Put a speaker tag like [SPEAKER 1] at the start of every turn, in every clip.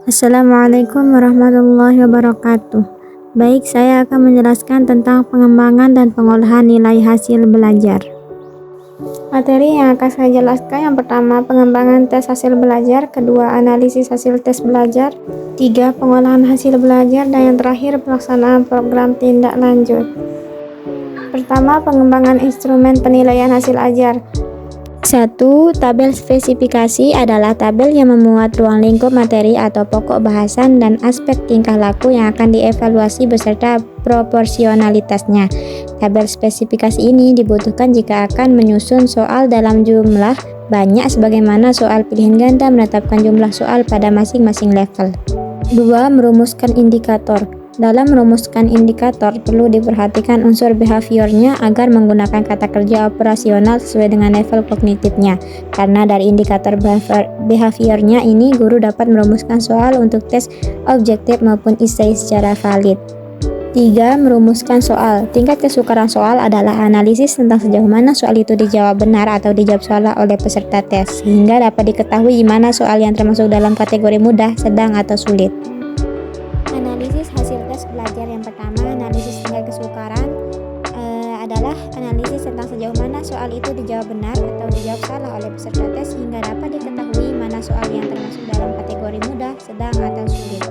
[SPEAKER 1] Assalamualaikum warahmatullahi wabarakatuh. Baik, saya akan menjelaskan tentang pengembangan dan pengolahan nilai hasil belajar. Materi yang akan saya jelaskan yang pertama pengembangan tes hasil belajar, kedua analisis hasil tes belajar, tiga pengolahan hasil belajar, dan yang terakhir pelaksanaan program tindak lanjut. Pertama, pengembangan instrumen penilaian hasil ajar. 1. Tabel spesifikasi adalah tabel yang memuat ruang lingkup materi atau pokok bahasan dan aspek tingkah laku yang akan dievaluasi beserta proporsionalitasnya. Tabel spesifikasi ini dibutuhkan jika akan menyusun soal dalam jumlah banyak sebagaimana soal pilihan ganda menetapkan jumlah soal pada masing-masing level. 2. Merumuskan indikator. Dalam merumuskan indikator, perlu diperhatikan unsur behaviornya agar menggunakan kata kerja operasional sesuai dengan level kognitifnya. Karena dari indikator behaviornya ini, guru dapat merumuskan soal untuk tes objektif maupun essay secara valid. 3. Merumuskan soal. Tingkat kesukaran soal adalah analisis tentang sejauh mana soal itu dijawab benar atau dijawab salah oleh peserta tes, sehingga dapat diketahui mana soal yang termasuk dalam kategori mudah, sedang, atau sulit. Analisis hasil tes belajar yang pertama, analisis tingkat kesukaran adalah analisis tentang sejauh mana soal itu dijawab benar atau dijawab salah oleh peserta tes sehingga dapat diketahui mana soal yang termasuk dalam kategori mudah, sedang, atau sulit.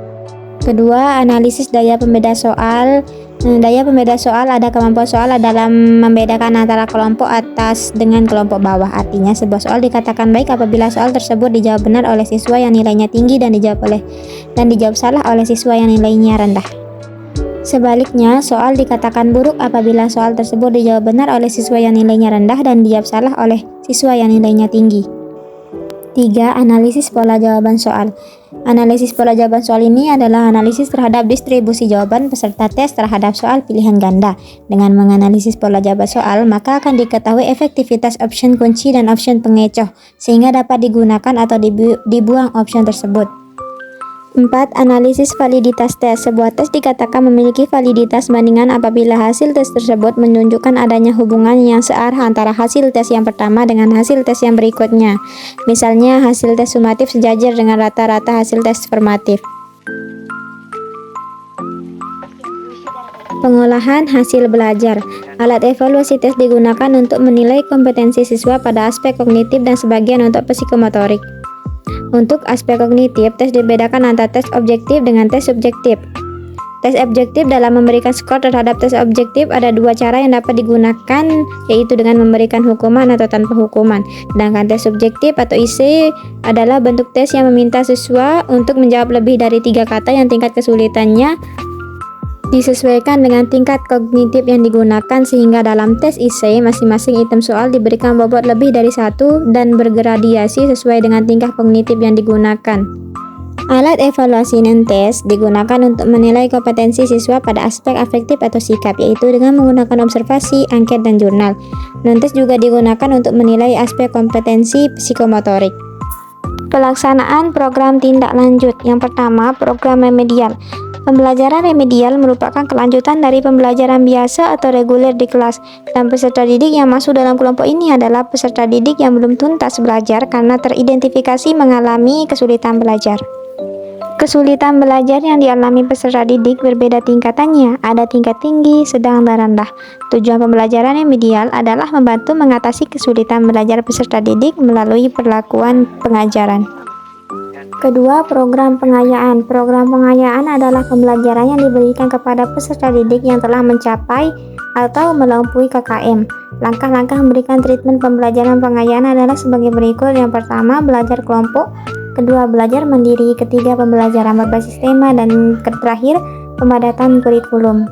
[SPEAKER 1] Kedua, analisis daya pembeda soal. Daya pembeda soal ada kemampuan soal dalam membedakan antara kelompok atas dengan kelompok bawah. Artinya, sebuah soal dikatakan baik apabila soal tersebut dijawab benar oleh siswa yang nilainya tinggi dan dijawab salah oleh siswa yang nilainya rendah. Sebaliknya, soal dikatakan buruk apabila soal tersebut dijawab benar oleh siswa yang nilainya rendah dan dijawab salah oleh siswa yang nilainya tinggi. 3. Analisis pola jawaban soal. Analisis pola jawaban soal ini adalah analisis terhadap distribusi jawaban peserta tes terhadap soal pilihan ganda. Dengan menganalisis pola jawaban soal, maka akan diketahui efektivitas option kunci dan option pengecoh, sehingga dapat digunakan atau dibuang option tersebut. 4. Analisis validitas tes. Sebuah tes dikatakan memiliki validitas bandingan apabila hasil tes tersebut menunjukkan adanya hubungan yang searah antara hasil tes yang pertama dengan hasil tes yang berikutnya. Misalnya, hasil tes sumatif sejajar dengan rata-rata hasil tes formatif. Pengolahan hasil belajar. Alat evaluasi tes digunakan untuk menilai kompetensi siswa pada aspek kognitif dan sebagian untuk psikomotorik. Untuk aspek kognitif, tes dibedakan antara tes objektif dengan tes subjektif. Tes objektif dalam memberikan skor terhadap tes objektif ada dua cara yang dapat digunakan, yaitu dengan memberikan hukuman atau tanpa hukuman. Sedangkan tes subjektif atau essay adalah bentuk tes yang meminta siswa untuk menjawab lebih dari 3 kata yang tingkat kesulitannya disesuaikan dengan tingkat kognitif yang digunakan, sehingga dalam tes essay masing-masing item soal diberikan bobot lebih dari 1 dan bergradiasi sesuai dengan tingkat kognitif yang digunakan. Alat evaluasi non-tes digunakan untuk menilai kompetensi siswa pada aspek afektif atau sikap, yaitu dengan menggunakan observasi, angket, dan jurnal. Non-tes juga digunakan untuk menilai aspek kompetensi psikomotorik. Pelaksanaan program tindak lanjut. Yang pertama, program remedial. Pembelajaran remedial merupakan kelanjutan dari pembelajaran biasa atau reguler di kelas, dan peserta didik yang masuk dalam kelompok ini adalah peserta didik yang belum tuntas belajar karena teridentifikasi mengalami kesulitan belajar. Kesulitan belajar yang dialami peserta didik berbeda tingkatannya, ada tingkat tinggi, sedang, dan rendah. Tujuan pembelajaran remedial adalah membantu mengatasi kesulitan belajar peserta didik melalui perlakuan pengajaran. Kedua, program pengayaan. Program pengayaan adalah pembelajaran yang diberikan kepada peserta didik yang telah mencapai atau melampaui KKM. Langkah-langkah memberikan treatment pembelajaran pengayaan adalah sebagai berikut. Yang pertama, belajar kelompok. Kedua, belajar mandiri. Ketiga, pembelajaran berbasis tema. Dan terakhir, pemadatan kurikulum.